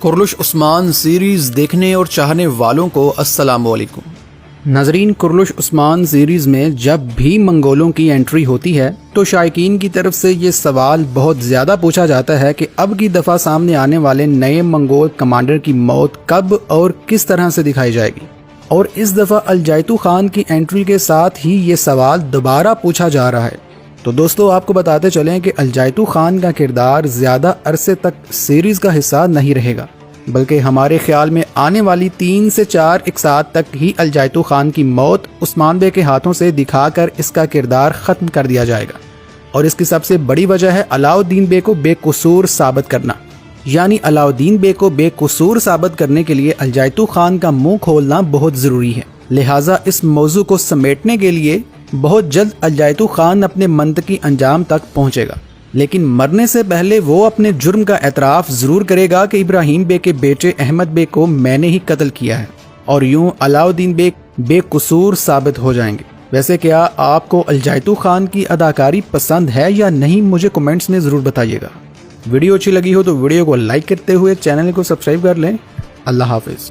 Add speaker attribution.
Speaker 1: کرلش عثمان series دیکھنے اور چاہنے والوں کو السلام علیکم ناظرین۔ کرلش عثمان سیریز میں جب بھی منگولوں کی انٹری ہوتی ہے تو شائقین کی طرف سے یہ سوال بہت زیادہ پوچھا جاتا ہے کہ اب کی دفعہ سامنے آنے والے نئے منگول کمانڈر کی موت کب اور کس طرح سے دکھائی جائے گی، اور اس دفعہ الجائتو خان کی انٹری کے ساتھ ہی یہ سوال دوبارہ پوچھا جا رہا ہے۔ تو دوستو آپ کو بتاتے چلیں کہ الجائتو خان کا کردار زیادہ عرصے تک سیریز کا حصہ نہیں رہے گا، بلکہ ہمارے خیال میں آنے والی 3 سے 4 اقساط تک ہی الجائتو خان کی موت عثمان بے کے ہاتھوں سے دکھا کر اس کا کردار ختم کر دیا جائے گا۔ اور اس کی سب سے بڑی وجہ ہے علاؤالدین بے کو بے قصور ثابت کرنا، یعنی علاؤالدین بے کو بے قصور ثابت کرنے کے لیے الجائتو خان کا منہ کھولنا بہت ضروری ہے۔ لہٰذا اس موضوع کو سمیٹنے کے لیے بہت جلد الجائتو خان اپنے منطقی انجام تک پہنچے گا، لیکن مرنے سے پہلے وہ اپنے جرم کا اعتراف ضرور کرے گا کہ ابراہیم بے کے بیٹے احمد بے کو میں نے ہی قتل کیا ہے، اور یوں علاؤالدین بے بے قصور ثابت ہو جائیں گے۔ ویسے کیا آپ کو الجائتو خان کی اداکاری پسند ہے یا نہیں، مجھے کمنٹس میں ضرور بتائیے گا۔ ویڈیو اچھی لگی ہو تو ویڈیو کو لائک کرتے ہوئے چینل کو سبسکرائب کر لیں۔ اللہ حافظ۔